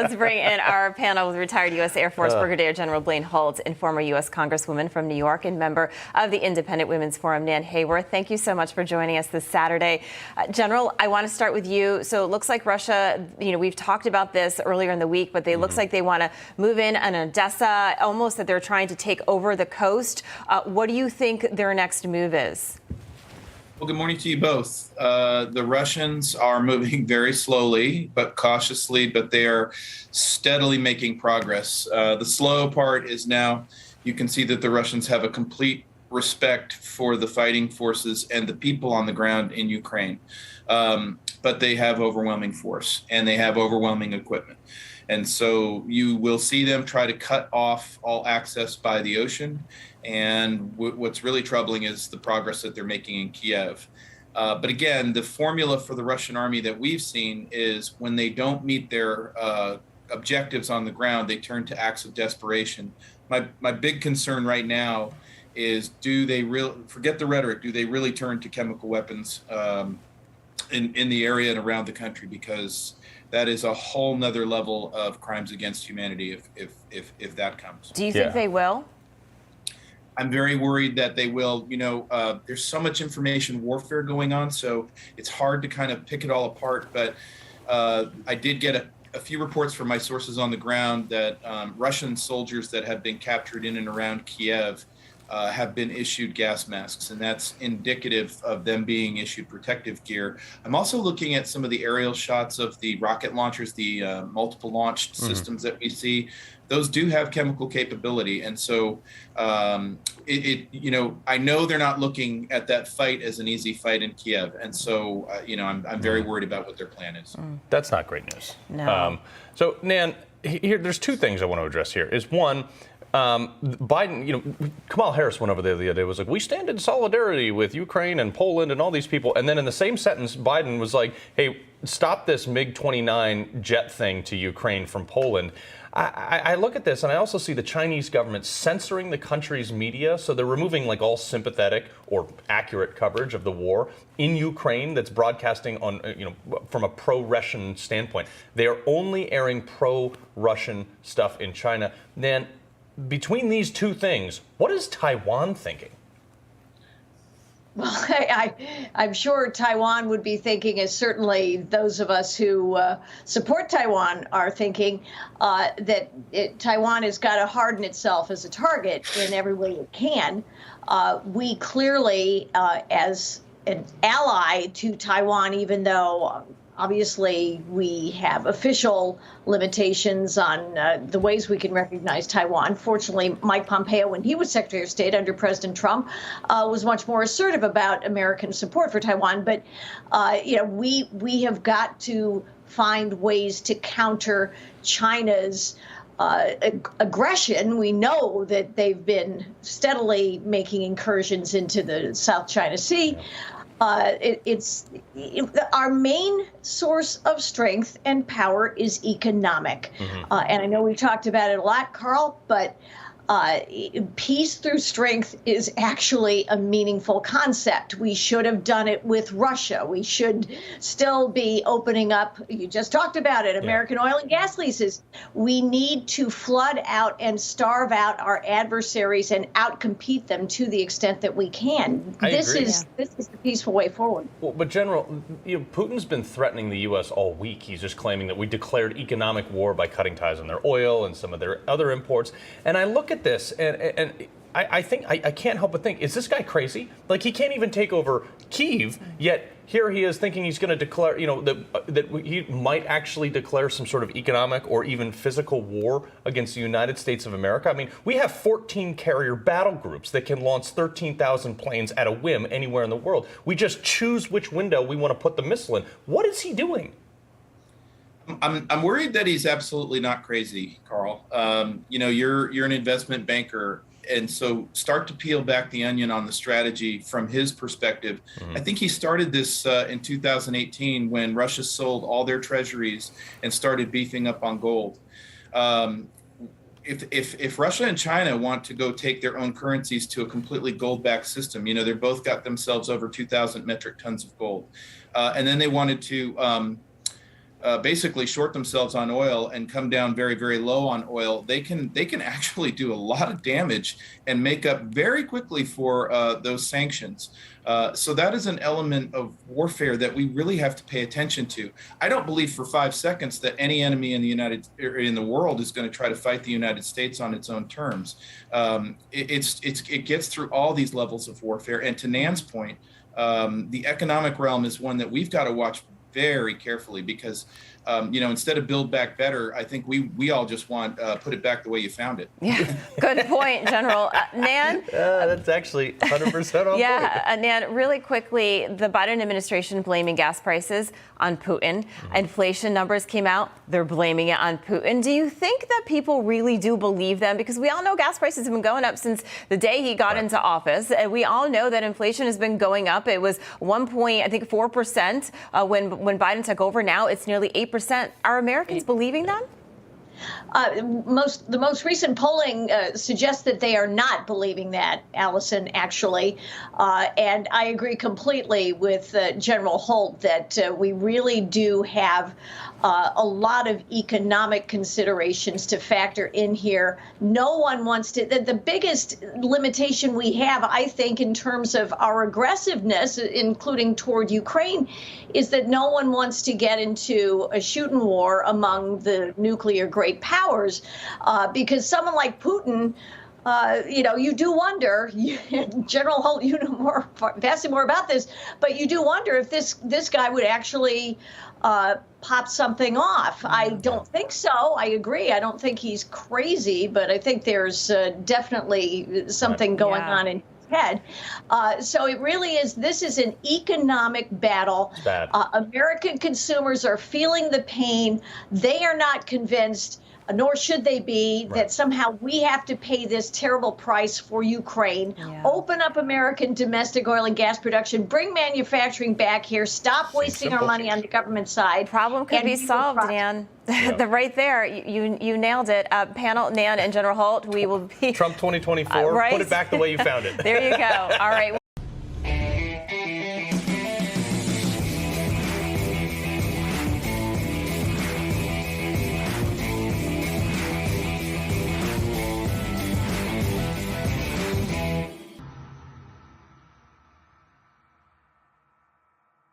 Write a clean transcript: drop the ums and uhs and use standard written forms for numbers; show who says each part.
Speaker 1: let's bring in our panel with retired U.S. Air Force Brigadier General Blaine Holt and former U.S. Congresswoman from New York and member of the Independent Women's Forum, Nan Hayworth. Thank you so much for joining us this Saturday. General, I want to start with you. So it looks like Russia, we've talked about this earlier in the week, but looks like they want to move in on Odessa, almost that they're trying to take over the coast. What do you think their next move is?
Speaker 2: Well, good morning to you both. The Russians are moving very slowly, but cautiously, but they are steadily making progress. The slow part is now you can see that the Russians have a complete respect for the fighting forces and the people on the ground in Ukraine. But they have overwhelming force and they have overwhelming equipment. And so you will see them try to cut off all access by the ocean. And what's really troubling is the progress that they're making in Kiev. But again, the formula for the Russian army that we've seen is when they don't meet their objectives on the ground, they turn to acts of desperation. My big concern right now is, do they forget the rhetoric, do they really turn to chemical weapons in the area and around the country? Because that is a whole nother level of crimes against humanity if that comes.
Speaker 1: Do you think they will?
Speaker 2: I'm very worried that they will. There's so much information warfare going on, so it's hard to kind of pick it all apart. But I did get a few reports from my sources on the ground that Russian soldiers that have been captured in and around Kiev have been issued gas masks, and that's indicative of them being issued protective gear. I'm also looking at some of the aerial shots of the rocket launchers, the multiple launched systems that we see. Those do have chemical capability, and so I know they're not looking at that fight as an easy fight in Kiev, and so I'm very worried about what their plan is.
Speaker 3: That's not great news.
Speaker 1: No.
Speaker 3: So Nan, there's two things I want to address here. Is one, Biden, Kamala Harris went over there the other day, was like, we stand in solidarity with Ukraine and Poland and all these people. And then in the same sentence, Biden was like, hey, stop this MiG-29 jet thing to Ukraine from Poland. I look at this and I also see the Chinese government censoring the country's media. So they're removing like all sympathetic or accurate coverage of the war in Ukraine that's broadcasting on, from a pro-Russian standpoint. They are only airing pro-Russian stuff in China. Then between these two things, what is Taiwan thinking?
Speaker 4: Well, I'm sure Taiwan would be thinking, as certainly those of us who support Taiwan are thinking, that Taiwan has got to harden itself as a target in every way it can. We clearly, as an ally to Taiwan, even though obviously we have official limitations on the ways we can recognize Taiwan. Fortunately, Mike Pompeo, when he was Secretary of State under President Trump, was much more assertive about American support for Taiwan. But we have got to find ways to counter China's aggression. We know that they've been steadily making incursions into the South China Sea. Our main source of strength and power is economic. And I know we've talked about it a lot, Carl, but peace through strength is actually a meaningful concept. We should have done it with Russia. We should still be opening up, you just talked about it, American oil and gas leases. We need to flood out and starve out our adversaries and outcompete them to the extent that we can. This is the peaceful way forward.
Speaker 3: Well, but General, Putin's been threatening the U.S. all week. He's just claiming that we declared economic war by cutting ties on their oil and some of their other imports. And I look at this, and I think I can't help but think, is this guy crazy? Like, he can't even take over Kyiv, yet here he is thinking he's going to declare, that he might actually declare some sort of economic or even physical war against the United States of America. I mean, we have 14 carrier battle groups that can launch 13,000 planes at a whim anywhere in the world. We just choose which window we want to put the missile in. What is he doing?
Speaker 2: I'm worried that he's absolutely not crazy, Carl. You're an investment banker, and so start to peel back the onion on the strategy from his perspective. I think he started this in 2018 when Russia sold all their treasuries and started beefing up on gold. If Russia and China want to go take their own currencies to a completely gold-backed system, they're both got themselves over 2,000 metric tons of gold, and then they wanted to basically short themselves on oil and come down very, very low on oil, they can actually do a lot of damage and make up very quickly for those sanctions. So that is an element of warfare that we really have to pay attention to. I don't believe for 5 seconds that any enemy in the world is going to try to fight the United States on its own terms. It gets through all these levels of warfare. And to Nan's point, the economic realm is one that we've got to watch very carefully because, instead of build back better, I think we all just want put it back the way you found it.
Speaker 1: Yeah, good point, General. Nan?
Speaker 3: That's actually 100% on point.
Speaker 1: Yeah, Nan, really quickly, the Biden administration blaming gas prices on Putin. Inflation numbers came out. They're blaming it on Putin. Do you think that people really do believe them? Because we all know gas prices have been going up since the day he got into office. And we all know that inflation has been going up. It was 4% when Biden took over. Now it's nearly 8%. Are Americans believing them?
Speaker 4: The most recent polling suggests that they are not believing that, Allison, actually. And I agree completely with General Holt that we really do have a lot of economic considerations to factor in here. No one wants to. The biggest limitation we have, I think, in terms of our aggressiveness, including toward Ukraine, is that no one wants to get into a shooting war among the nuclear great powers, because someone like Putin, you do wonder, General Holt, you know vastly more about this, but you do wonder if this guy would actually pop something off. I don't think so. I agree. I don't think he's crazy, but I think there's definitely something going on in his head. So it really is. This is an economic battle.
Speaker 3: It's bad.
Speaker 4: American consumers are feeling the pain. They are not convinced, nor should they be, that somehow we have to pay this terrible price for Ukraine. Yeah. Open up American domestic oil and gas production, bring manufacturing back here, stop wasting our money on the government side.
Speaker 1: Problem could be solved, Nan. Right there, you nailed it. Panel, Nan and General Holt, we will be...
Speaker 3: Trump 2024, put it back the way you found it.
Speaker 1: There you go. All right.